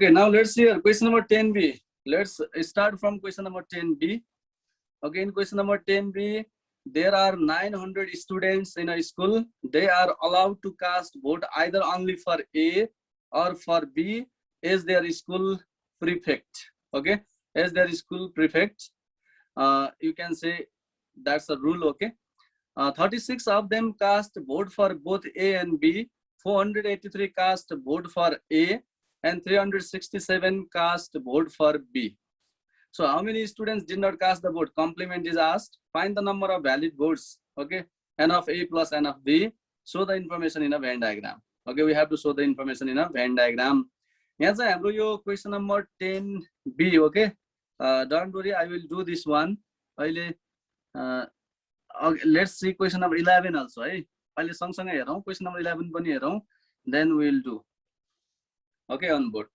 Okay, now let's see here. Question number 10B. Let's start from question number 10B. Okay, in question number 10B, there are 900 students in a school. They are allowed to cast vote either only for A or for B as their school prefect. Okay, as their school prefect. You can say that's a rule. Okay, 36 of them cast vote for both A and B. 483 cast vote for A and 367 cast vote for B. So how many students did not cast the vote? Complement is asked. Find the number of valid votes. Okay, n of A plus n of B. Show the information in a Venn diagram. Okay, we have to show the information in a Venn diagram. यहाँ चाहिँ हाम्रो यो question number 10B. Okay, don't worry, I will do this one. अहिले okay, let's see question number 11 also. है अहिले सँगसँगै हेरौँ question number 11 पनि हेरौँ. Then we will do. Okay, on board.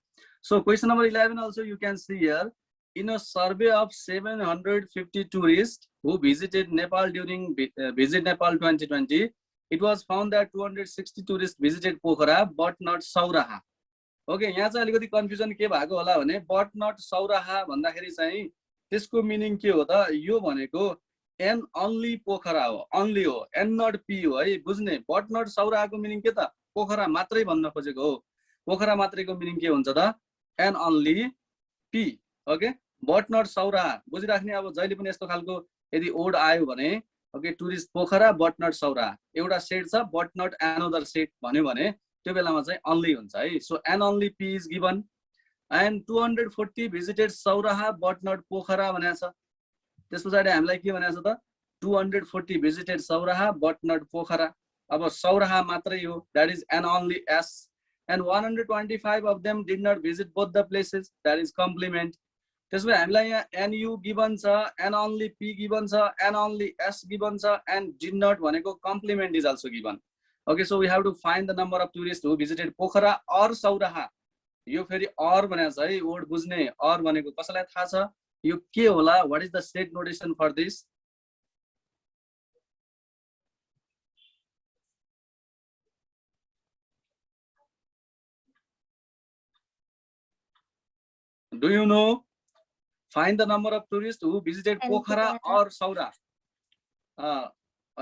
So question number 11 also you can see here. In a survey of 750 tourists who visited Nepal during Visit Nepal 2020, it was found that 260 tourists visited Pokhara but not Sauraha. Okay, यहाँ चाहिँ अलिकति confusion के भएको होला भने but not Sauraha भन्दाखेरि चाहिँ त्यसको मिनिङ के हो त? यो भनेको and only पोखरा हो, only हो, and not P हो है, बुझ्ने? but not Sauraha को मिनिङ के त? पोखरा मात्रै भन्न खोजेको हो. पोखरा मात्रैको मिनिङ के हुन्छ त? and only P. Okay, but not Sauraha. बुझिराख्ने अब जहिले पनि यस्तो खालको यदि ओड आयो भने okay tourist Pokhara but not Sauraha. एउटा सेट छ but not another set भन्यो भने त्यो बेलामा चाहिँ only हुन्छ है. So and only P is given and 240 visited Sauraha but not Pokhara भनेको छ. त्यसपछि हामीलाई के भनेको छ त? 240 visited Sauraha but not Pokhara. अब Sauraha मात्रै हो, that is and only S. And 125 of them did not visit both the places, that is complement. त्यसपछि हामीलाई यहाँ NU given छ, and only P given छ, and only S given छ, and did not भनेको complement is also given. Okay, so we have to find the number of tourists who visited Pokhara or Sauraha. यो फेरि or भनेको छ है, word बुझ्ने. or भनेको कसैलाई थाहा छ यो के होला? What is the state notation for this? Do you know? Find the number of tourists who visited Pokhara or Saura.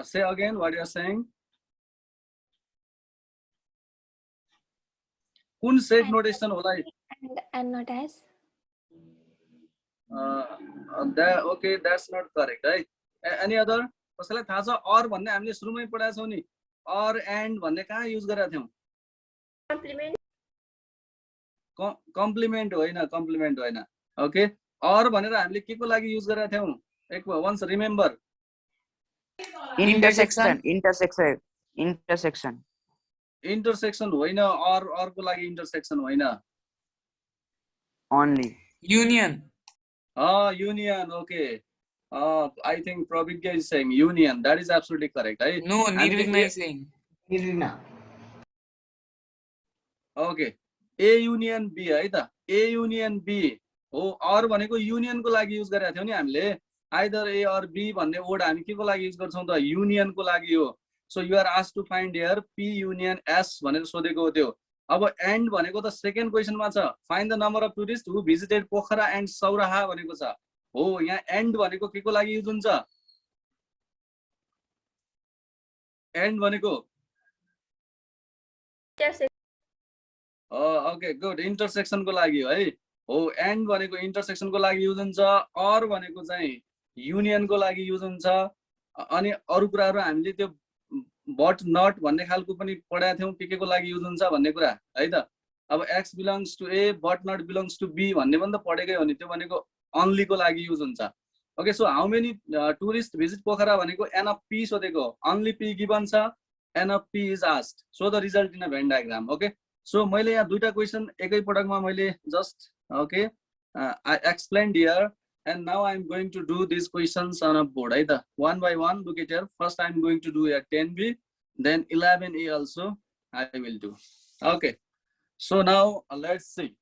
Say again what you are saying. कुन सेट नोटेसन होला? And not as. Okay, that's not correct. Right? Any other? कसैलाई थाहा छ or भन्ने हामीले सुरुमै पढाएको छौं नि. or and भन्ने कहाँ युज गरेका थियौं? Complement. कम्प्लिमेन्ट होइन, कम्प्लिमेन्ट होइन. ओके, or भनेर हामीले के को लागि युज गरेका थियौं? एक once remember. Intersection. Intersection होइन, or को लागि intersection होइन. Only. Union. Union. Okay. I think Pravigya is saying union. That is absolutely correct. Right? No, Nirvigna is saying. Nirvigna. Okay. A union B है त? A union B हो. or भनेको union को लागि use गरेका थियौं नि हामीले. either A or B भन्ने वर्ड हामी के को लागि युज गर्छौं त? union को लागि हो. So you are asked to find here P union S भनेर सोधेको हो त्यो. अब and भनेको त सेकेन्ड क्वेशनमा छ. find the number of tourists who visited Pokhara and Sauraha भनेको छ. हो, यहाँ and भनेको के को लागि युज हुन्छ? and भनेको okay, good. intersection को लागि हो है. हो, and भनेको intersection को लागि युज हुन्छ. or भनेको चाहिँ union को लागि युज हुन्छ. अनि अरु कुराहरु हामीले त्यो but not भन्ने खालको पनि पढाएको थियौं के को लागि युज हुन्छ भन्ने कुरा है त. अब x belongs to A but not belongs to B भन्ने पनि त पढेकै हो नि. त्यो भनेको only को लागि युज हुन्छ. Okay, so how many tourists visit Pokhara भनेको n of P सोधेको. only P given छ, n of P is asked. So the result in a Venn diagram. Okay, so मैले यहाँ दुईटा क्वेशन एकै पटकमा मैले just okay I explained here and now I am going to do these questions on a board है त. one by one. Look at here. First I am going to do a 10B, then 11A also I will do. Okay, so now let's see.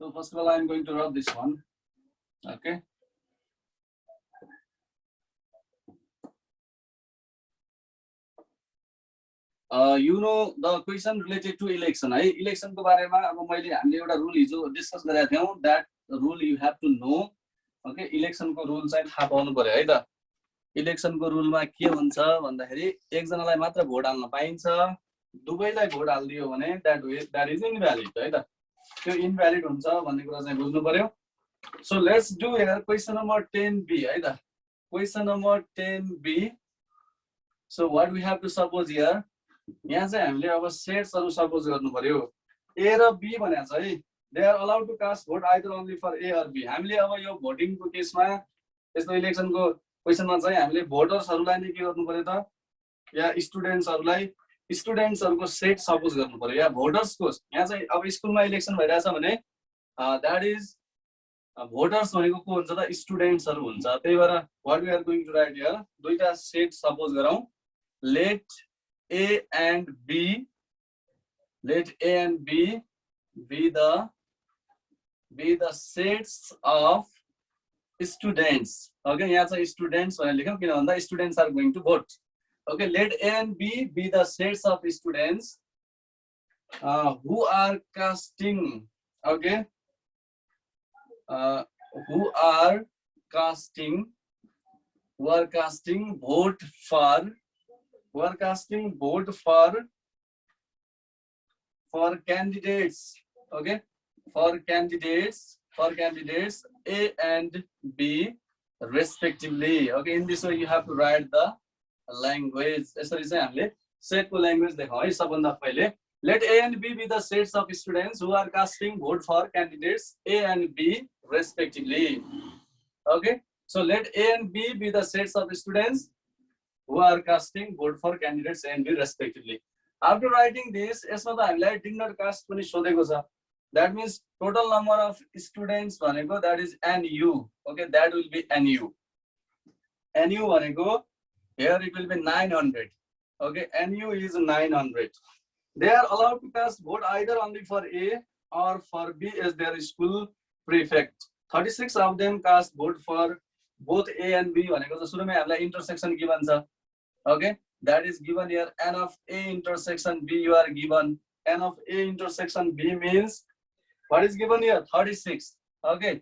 So first of all I am going to rub this one. Okay. you know the question related to election है election को बारेमा अब मैले हामीले एउटा rule हिजो discuss गरेका थियौं that rule you have to know okay election को रुल चाहिँ थाहा पाउनु पर्यो है त इलेक्सन को रुलमा के हुन्छ भन्दाखेरि एकजनालाई मात्र भोट हाल्न पाइन्छ दुवैलाई भोट हाल्दियो भने that is invalid है त त्यो इनभ्यालिड हुन्छ भन्ने कुरा चाहिँ बुझ्नु पर्यो so let's do here question number 10b है त question number 10b so what we have to suppose here यहाँ चाहिँ हामीले अब सेट्सहरु सपोज गर्नु पर्यो ए र बी भनेको छ है they are allowed to cast vote either only for A or B हामीले अब यो भोटिङ को केसमा यस्तो इलेक्सन को क्वेशनमा चाहिँ हामीले भोटर्सहरुलाई नै के गर्नु पर्यो त या स्टुडेन्ट्सहरुको सेट सपोज गर्नु पर्यो या भोटर्सको यहाँ चाहिँ अब स्कुलमा इलेक्सन भइरहेछ भने दैट इज भोटर्स भनेको को हुन्छ त स्टुडेन्ट्सहरु हुन्छ त्यही भएर what we are going to write here दुईटा सेट सपोज गरौँ let A and B be the sets of students. Okay, यहाँ चाहिँ students भनेर लेखौँ किन भन्दा students are going to vote. Okay, let A and B be the sets of students who are casting. Okay, who are casting vote for candidates. Okay, for candidates A and B respectively. Okay, in this way you have to write the language. यसरी चाहिँ हामीले set को language देखाउँ है सबभन्दा पहिले let A and B be the sets of students who are casting vote for candidates A and B respectively. Okay, so let A and B be the sets of students who are casting vote for candidates A and B respectively. After writing this, यसमा त हामीलाई did not cast पनि सोधेको छ. That means total number of students भनेको that is NU. Okay, that will be NU. NU भनेको here it will be 900. Okay, NU is 900. They are allowed to cast vote either only for A or for B as their school prefect. 36 of them cast vote for both A and B भनेको त सुरुमै हामीलाई intersection given छ. Okay, that is given here. N of A intersection B you are given. N of A intersection B means what is given here? 36. Okay,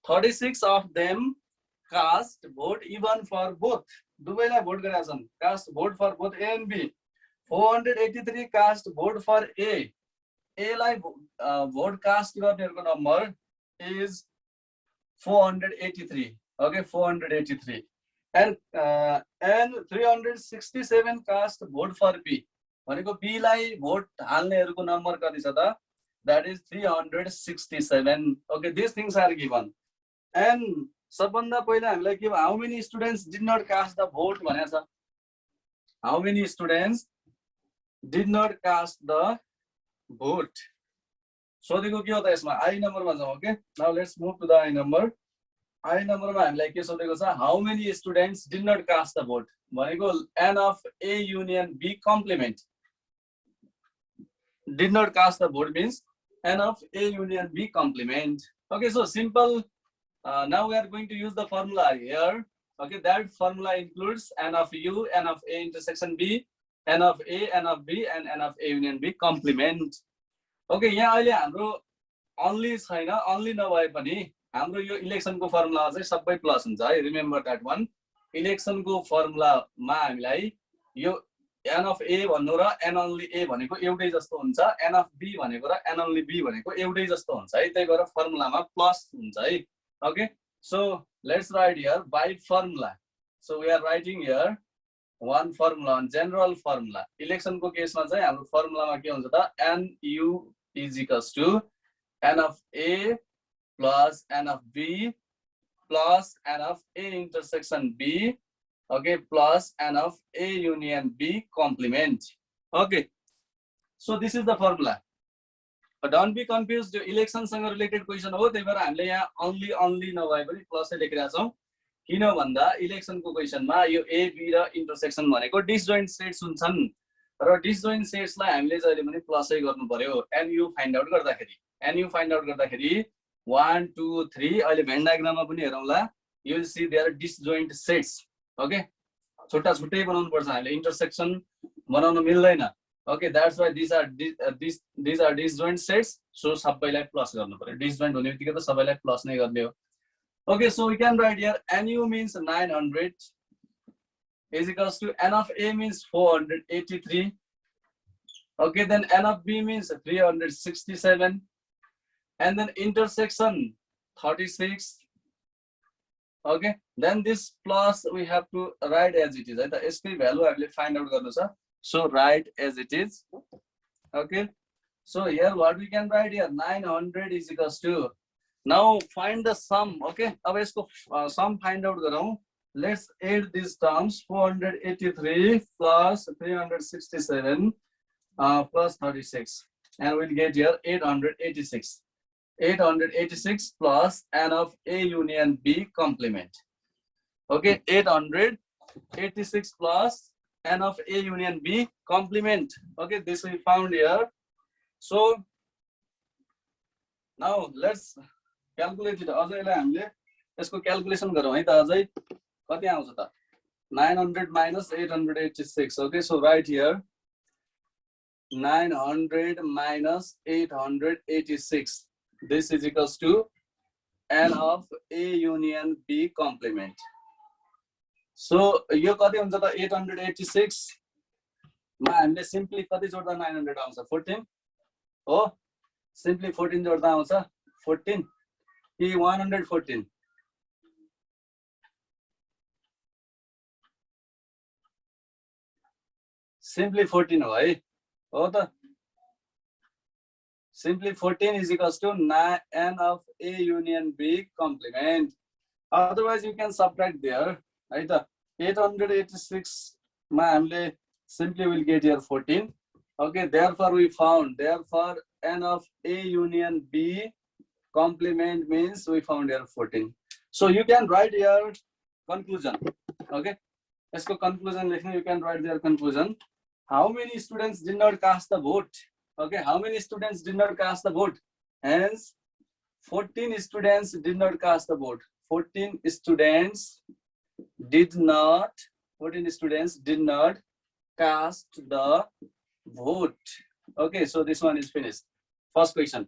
36 of them cast vote even for both. दुवैलाई vote गरेका छन्. Cast vote for both A and B. 483 cast vote for A. A लाई vote cast गर्नेहरुको number is 483. Okay, 483. And 367 cast vote for B. भनेको B लाई vote हाल्नेहरुको number कति छ त? That is 367. Okay, these things are given. And सबभन्दा पहिला हामीलाई के how many students did not cast the vote भनेको छ? How many students did not cast the vote? सोधेको के हो त यसमा? I number मा जाउँ. Okay, now let's move to the I number. I number मा हामीलाई के सोधेको छ? How many students did not cast the vote? भनेको N of A union B complement. Did not cast the vote means N of A union B complement. Okay, so simple. Now we are going to use the formula here. Okay, that formula includes N of U, N of A intersection B, N of A, N of B, and N of A union B complement. Okay, यहाँ अहिले हाम्रो only छैन, only नभए पनि हाम्रो यो election को formula चाहिँ सबै प्लस हुन्छ है. Remember that one. इलेक्सन को फर्मुला मा हामीलाई यो N of A भन्नु र N only A भनेको एउटै जस्तो हुन्छ. N of B भनेको र N only B भनेको एउटै जस्तो हुन्छ है. त्यही भएर फर्मुलामा प्लस हुन्छ है. Okay, so let's write here by formula. So we are writing here one formula, general formula. Election को केसमा चाहिँ हाम्रो फर्मुलामा के हुन्छ त? NU is equals to N of A plus N of B plus N of A intersection B. Okay, plus N of A union B complement. Okay, so this is the formula. Don't be confused. जो election सँग related question हो त्यही भएर हामीले यहाँ only नभए पनि plus नै लेखिरहेका छौं. किन भन्दा इलेक्सन को क्वेशनमा यो A B र इंटरसेक्सन भनेको डिसजोइन्ट सेट्स हुन्छन् र डिसजोइन्ट सेट्स लाई हामीले जहिले पनि प्लसै गर्नु पर्यो. NU फाइन्ड आउट गर्दाखेरि 1 2 3 अहिले भेन डायग्राममा पनि हेरौँला. You will see there are disjoint sets. Okay, छुट्टा छुट्टै बनाउनु पर्छ. हामीले इंटरसेक्सन बनाउन मिल्दैन. Okay, that's why these are disjoint sets. So सबैलाई plus गर्नु पर्यो. Disjoint हुने बित्तिकै त सबैलाई plus नै गर्ने हो. Okay, so we can write here NU means 900 is equals to N of A means 483. Okay, then N of B means 367. And then intersection 36. Okay, then this plus we have to write as it is. The SP value I will find out. So write as it is. Okay, so here what we can write here 900 is equals to, now find the sum. Okay, अब इसको sum find out गरौँ. Let's add these terms 483 plus 367 plus 36, and we'll get here 886. 886 plus N of A union B complement. Okay, 886 plus N of A union B complement. Okay, this we found here. So now let's calculate it. अझैलाई हामीले यसको calculation गरौँ है त. अझै कति आउँछ त? 900 minus 886. Okay, so right here 900 minus 886. This is equals to N of A union B complement. So यो कति हुन्छ त? 886 मा हामीले सिम्पली कति जोड्दा 900 आउँछ? 14 हो. सिम्पली 14 जोड्दा आउँछ 14 कि 114? Simply 14 हो है. हो त. Simply 14 is equals to N of A union B complement. Otherwise you can subtract there. Right? 886 ma hamle simply will get here 14. Okay, therefore we found, therefore N of A union B complement means we found here 14. So you can write your conclusion. Okay, let's go conclusion. You can write their conclusion. How many students did not cast the vote? Okay, how many students did not cast the vote? Hence, 14 students did not cast the vote. 14 students did not cast the vote. Okay, so this one is finished. First question.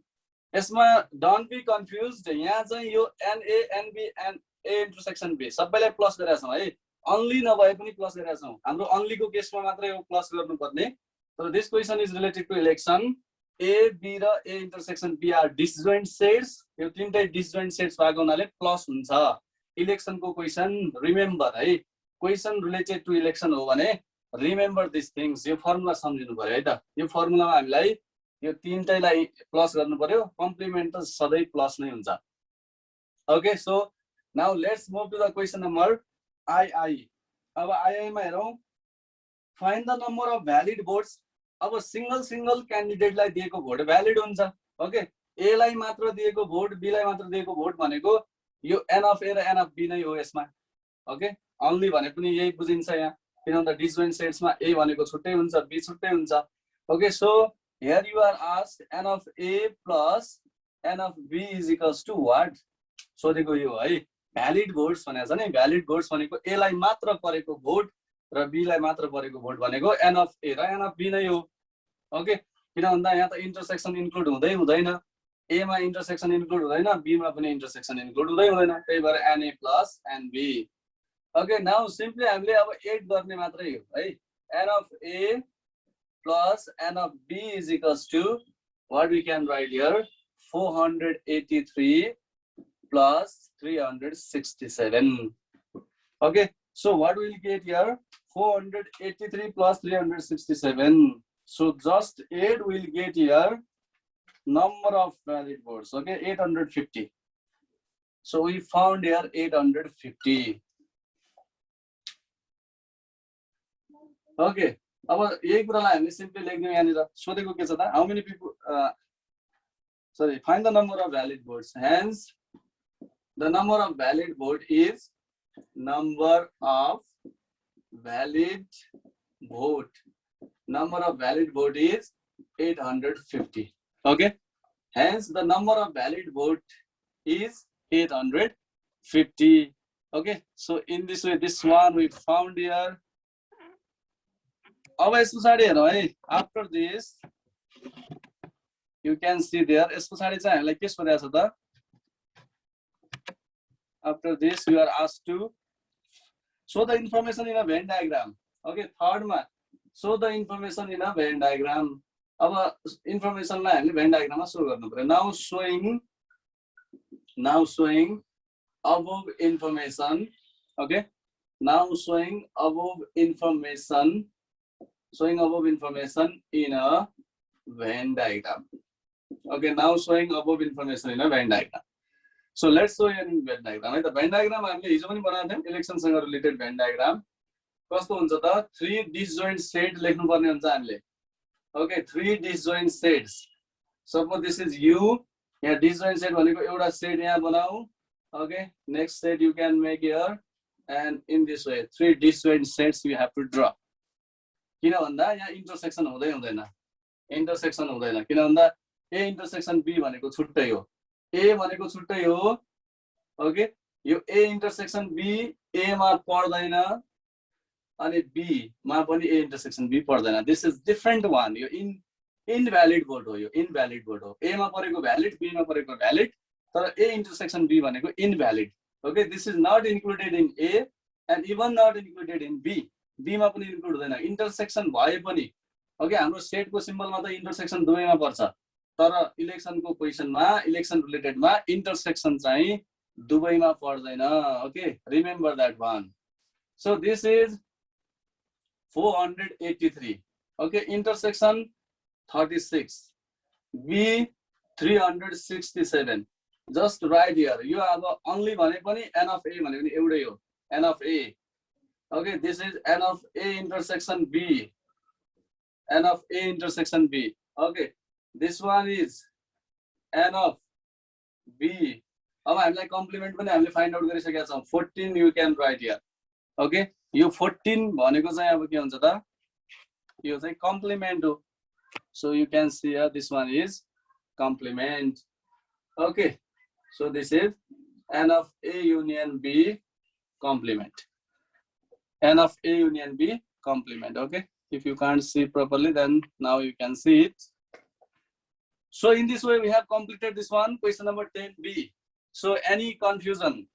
यसमा don't be confused. यहाँ चाहिँ यो NA, NB and A intersection B सबैलाई plus गरेका छौं है. Only नभए पनि प्लस गरेका छौं. हाम्रो only को केसमा मात्र यो प्लस गर्नुपर्ने. So this question is related to election. A, B र A intersection B are disjoint sets. यो तीनटै disjoint sets भएको हुनाले प्लस हुन्छ. Election को question remember है. Question related to election हो भने remember these things. यो फर्मुला सम्झिनु पर्यो है त. यो फर्मुलामा हामीलाई यो तीनटैलाई प्लस गर्नु पर्यो. कम्प्लिमेन्ट त सधैं प्लस नै हुन्छ. Okay, so now let's move to the question number II. अब II मा हेरौं. Find the number of valid votes. अब सिंगल क्यान्डिडेटलाई दिएको भोट भ्यालिड हुन्छ. ओके, ए लाई मात्र दिएको भोट, बी लाई मात्र दिएको भोट भनेको यो एन अफ ए र एन अफ बी नै हो यसमा. ओके, अन्ली भने पनि यही बुझिन्छ यहाँ. किनभने डिस्जोइन्ट सेट्समा ए भनेको छुट्टै हुन्छ, बी छुट्टै हुन्छ. Okay, so here you are asked n of A plus n of B is equals to what? सोधेको यो है. भ्यालिड भोट्स भनेको छ नि. भ्यालिड भोट्स भनेको ए लाई मात्र परेको भोट र बी लाई मात्र परेको भोट भनेको एन अफ ए र एन अफ बी नै हो. ओके, किन भन्दा यहाँ त इन्टरसेक्सन इन्क्लुड हुँदै हुँदैन. ए मा इन्टरसेक्सन इन्क्लुड हुँदैन, बी मा पनि इन्टरसेक्सन इन्क्लुड हुँदै हुँदैन. त्यही भएर n A plus n B. Okay, now simply हामीले अब एड गर्ने मात्रै हो है. N of A plus n of B is equals to what we can write here 483 plus 367. Okay, so what we'll get here 483 plus 367. So just 8 will get here number of valid votes. Okay, 850. So we found here 850. Okay, अब यही कुरालाई हामीले simply लेख्ने यहाँनिर सोधेको के छ त? How many people find the number of valid votes. Hence the number of valid vote is number of valid vote. Number of valid vote is 850. Okay, hence the number of valid vote is 850. Okay, so in this way, this one we found here. अब यस पछाडि हेरौँ है after this you can see there yes पछाडि चाहिँ हामीलाई के सोधेको छ त after this you are asked to show the information in a Venn diagram. Okay, third मा show the information in a Venn diagram. अब information लाई हामीले Venn diagram मा show गर्नु पर्यो. Now showing above information. Okay, now showing above information in a Venn diagram. Okay, now showing above information in a Venn diagram. So let's show you in Venn diagram. है त Venn diagram हामीले हिजो पनि बनाएको थियौं election सँग related Venn diagram. कस्तो हुन्छ त 3 disjoint set लेख्नु पर्ने हुन्छ हामीले. Okay, 3 disjoint sets. Suppose this is U. यहाँ disjoint set भनेको एउटा set यहाँ बनाऊ. Okay, next set you can make here and in this way 3 disjoint sets you have to draw. किन भन्दा यहाँ intersection हुँदैन. Intersection हुँदैन. किन भन्दा A intersection B भनेको छुट्टै हो. A भनेको छुट्टै हो. ओके यो A इन्टरसेक्सन B A मा पर्दैन अनि B मा पनि A इन्टरसेक्सन B पर्दैन. This is different one. यो इनभ्यालिड भोट हो. यो इनभ्यालिड भोट हो. A मा परेको भ्यालिड B मा परेको भ्यालिड तर A इन्टरसेक्सन B भनेको invalid. Okay this is not included in A and even not included in B. B मा पनि इन्क्लुड हुँदैन. इन्टरसेक्सन भए पनि ओके हाम्रो सेटको सिम्बलमा त इन्टरसेक्सन दुवैमा पर्छ तर इलेक्सनको क्वेशनमा इलेक्सन रिलेटेडमा इन्टरसेक्सन चाहिँ दुबईमा पर्दैन. Okay remember that one. So this is 483. Okay intersection 36 B 367. Just right here. यो अब ओन्ली भने पनि n of A भने पनि एउटै हो. n of A. Okay this is n of A intersection B. n of A intersection B. Okay this one is n of B. अब हामीलाई कम्प्लिमेन्ट पनि हामीले फाइन्ड आउट गरिसकेका छौं. 14 you can write here. Okay यो 14 भनेको चाहिँ अब के हुन्छ त यो चाहिँ कम्प्लिमेन्ट हो. so you can see here this one is complement. okay so this is n of A union B complement. n of A union B complement. okay if you can't see properly then now you can see it. So in this way we have completed this one, question number 10B. So any confusion?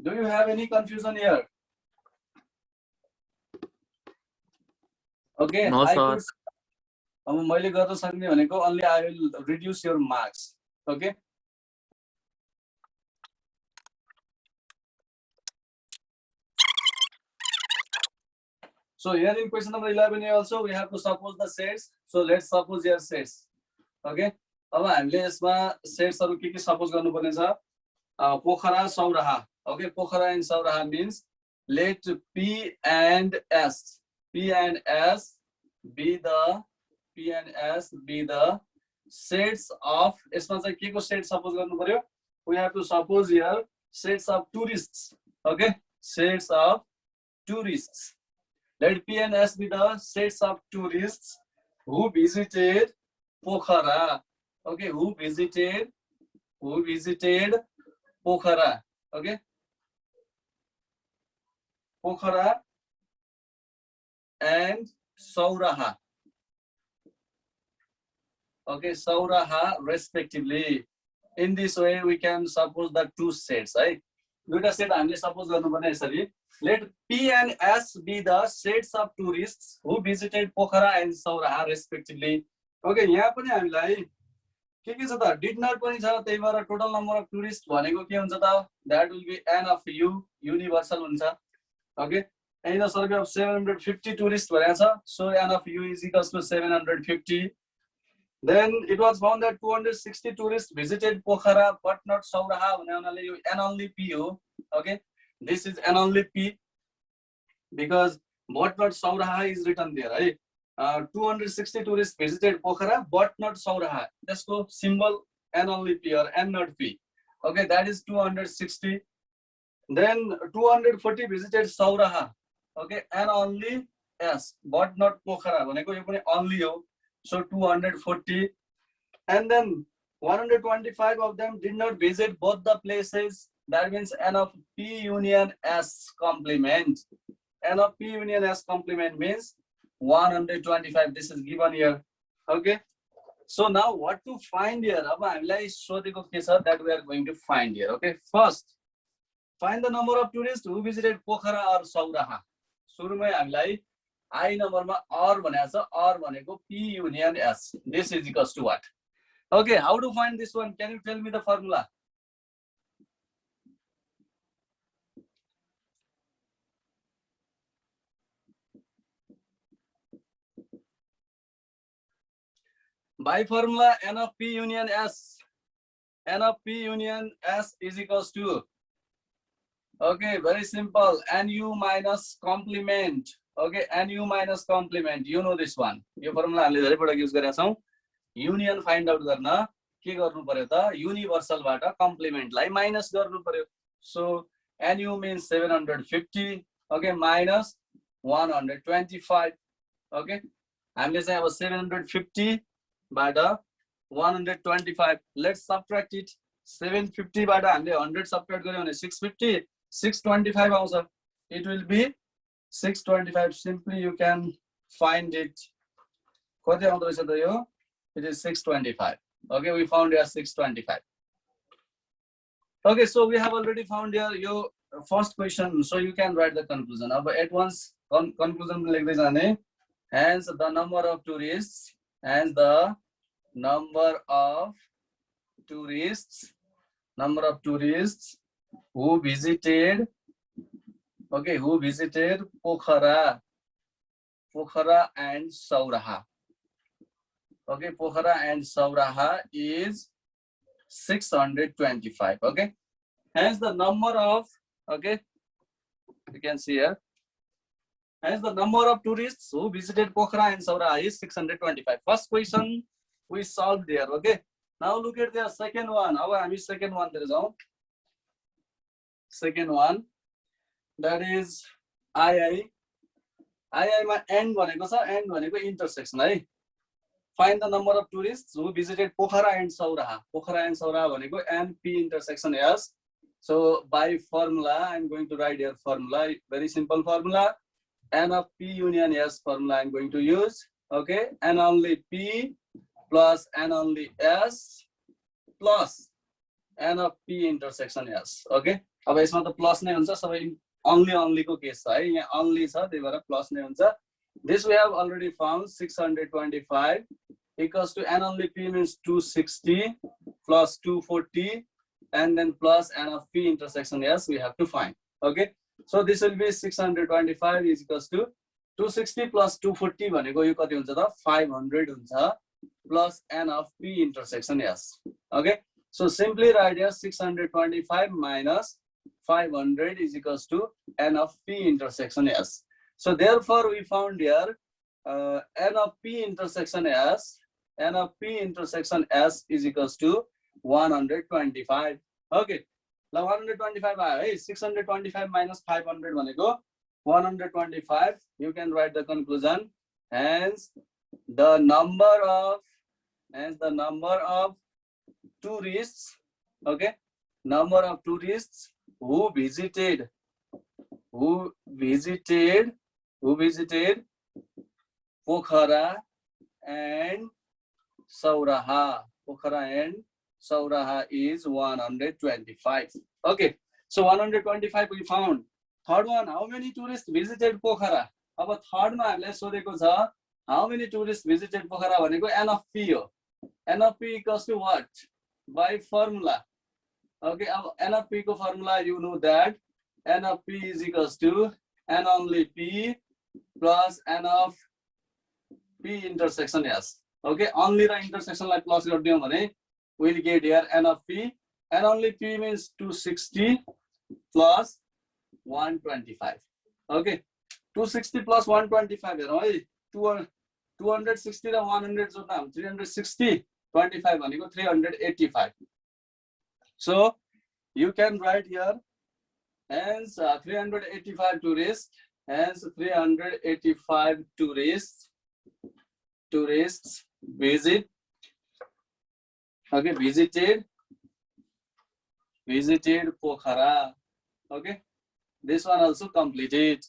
Do you have any confusion here? Okay. No, sir. अब मैले गर्न सक्ने भनेको only I will reduce your marks. Okay. So here in question number 11 also we have to suppose the sets. So let's suppose your sets. Okay अब हामीले यसमा सेट्सहरु के सपोज गर्नुपर्ने छ. Pokhara Sauraha. Okay Pokhara and Sauraha means let P and S be the sets of यसमा चाहिँ के को सेट सपोज गर्नु पर्यो. we have to suppose here sets of tourists. okay sets of tourists. let P and S be the sets of tourists who visited Pokhara. Okay, who visited Pokhara. Okay, Pokhara and Sauraha. Okay, Sauraha respectively. In this way we can suppose the two sets. Right? दुईटा set हामीले suppose गर्नुपर्ने यसरी. Let P and S be the sets of tourists who visited Pokhara and Sauraha respectively. Okay यहाँ पनि हामीलाई के छ त डिड नट पनि छ. त्यही भएर टोटल नम्बर अफ टुरिस्ट भनेको के हुन्छ त that will be n of U universal हुन्छ. Okay in the survey of 750 tourist भनेको छ. So n of U is equals to 750. then it was found that 260 tourists visited Pokhara but not Sauraha भने हुनाले यो n only P हो. Okay this is n only P because but not Sauraha is written there. right 260 tourists visited Pokhara but not Sauraha. Just go symbol n only P or n not P. Okay, that is 260. Then 240 visited Sauraha. Okay, n only S but not Pokhara. भनेको यो पनि only हो. So 240. And then 125 of them did not visit both the places. That means n of P union S complement. n of P union S complement means 125. This is given here. Okay. So now what to find here? That we are going to find here. Okay. First, find the number of tourists who visited Pokhara or Sauraha. सुरुमै हामीलाई I number मा R भनेको छ. R भनेको P union S. This is equals to what? Okay, how to find this one? Can you tell me the formula? By formula, N of P union S. N of P union S is equals to, okay, very simple, NU minus complement. Okay, NU minus complement. You know this one. This formula हामीले धेरैपटक use गरेका छौं. Union find out गर्न के गर्नु पर्यो त? Universal बाट कम्प्लिमेन्ट लाई माइनस गर्नु पर्यो. So NU means 750. Okay, minus 125. Okay, हामीले चाहिँ अब 750 बाट 125. Let's subtract it. 750 बाट हामीले 100 subtract गर्यो भने 650, 625 आउँछ. It will be 625. Simply you can find it. कति आउँदो रहेछ त यो? It is 625. Okay, we found here 625. Okay, so we have already found here your first question. So you can write the conclusion. Now at once conclusion लेख्दै जाने. Hence the number of tourists. And the number of tourists who visited, okay, who visited Pokhara and Sauraha. Okay, Pokhara and Sauraha is 625. Okay, hence the number of, okay, you can see here. Hence the number of tourists who visited Pokhara and Sauraha is 625. First question we solved there. Okay. Now look at the second one. Now I mean second one there is on. Second one, that is II ma end भनेको छ. End भनेको intersection है. Find the number of tourists who visited Pokhara and Sauraha. Pokhara and Sauraha भनेको NP intersection S. So by formula, I'm going to write here formula. Very simple formula. N of P union S formula I'm going to use. Okay, N only P plus N only S plus N of P intersection S. Okay, अब यसमा त plus नै हुन्छ. सबै only को case छ है. यहाँ only छ, त्यही भएर प्लस नै हुन्छ. This we have already found. 625 equals to N only P means 260 plus 240 and then plus N of P intersection S we have to find. Okay. So this will be 625 is equals to 260 plus 240 भनेको यो कति हुन्छ त? 500 हुन्छ plus N of P intersection S. Okay, so simply write here 625 minus 500 is equals to N of P intersection S. So therefore we found here N of P intersection S is equals to 125. Okay. Now 125 आयो. 625 minus 500 भनेको 125. You can write the conclusion. Hence the number of tourists, okay, number of tourists who visited Pokhara and Sauraha. Sauraha is 125. Okay, so 125 we found. Third one, how many tourists visited Pokhara? अब third मा हामीले सोधेको छ, how many tourists visited Pokhara भनेको N of P हो. N of P equals to what? By formula. Okay, N of P को formula you know that N of P is equals to N only P plus N of P intersection S. Okay, only the intersection like plus गरिदियौ भने we'll get here N of P. N only P means 260 plus 125. Okay, 260 plus 125 हेरौँ है. 260 र 100 जोड्दा 360 25 भनेको 385. So you can write here hence 385 tourists. Hence 385 tourists visit. Okay, visited Pokhara. Okay, this one also completed.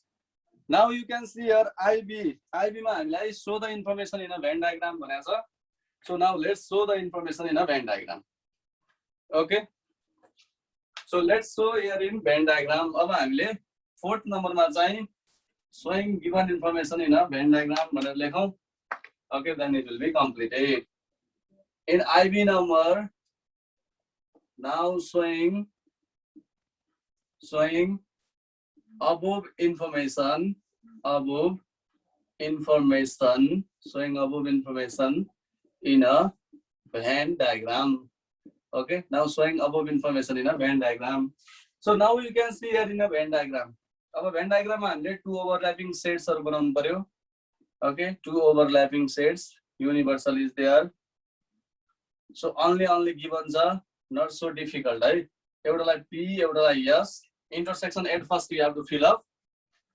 Now you can see here IB. IB ma हामीलाई show the information in a Venn diagram भनेको छ. So now let's show the information in a Venn diagram. Okay. So let's show here in Venn diagram. अब हामीले 4th number मा चाहिँ showing given information in a Venn diagram भनेर लेखौं. Okay, then it will be completed. In IB number, now showing above information, showing above information in a Venn diagram. Okay, now showing above information in a Venn diagram. So now you can see here in a Venn diagram. अब Venn diagram मा हामीले 2 overlapping sets हरु बनाउनु पर्यो. Okay, 2 overlapping sets. Universal is there. So only given the not so difficult, right? Everyday P, everyday yes. Intersection at first you have to fill up.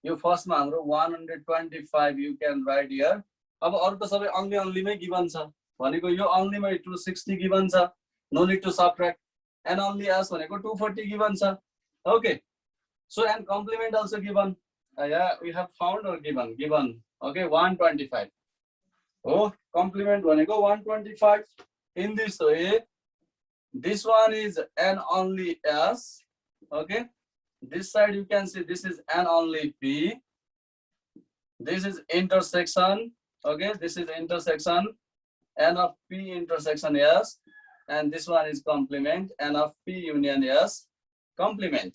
You first ma 125 you can write here. अब अरु त सबै only मै given छ. भनेको यो only मै 260 given छ. No need to subtract. And only as भनेको 240 given छ. Okay. So and complement also given. Yeah, we have found or given. Okay, 125. Oh, complement भनेको 125. In this way, this one is n only s. Okay, this side you can see this is n only p. This is intersection. Okay, this is intersection n of p intersection s, and this one is complement n of p union s complement.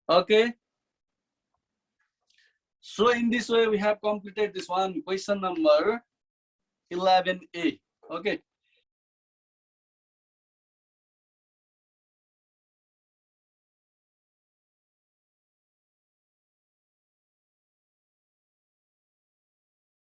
Okay. So in this way we have completed this one, question number 11A. Okay.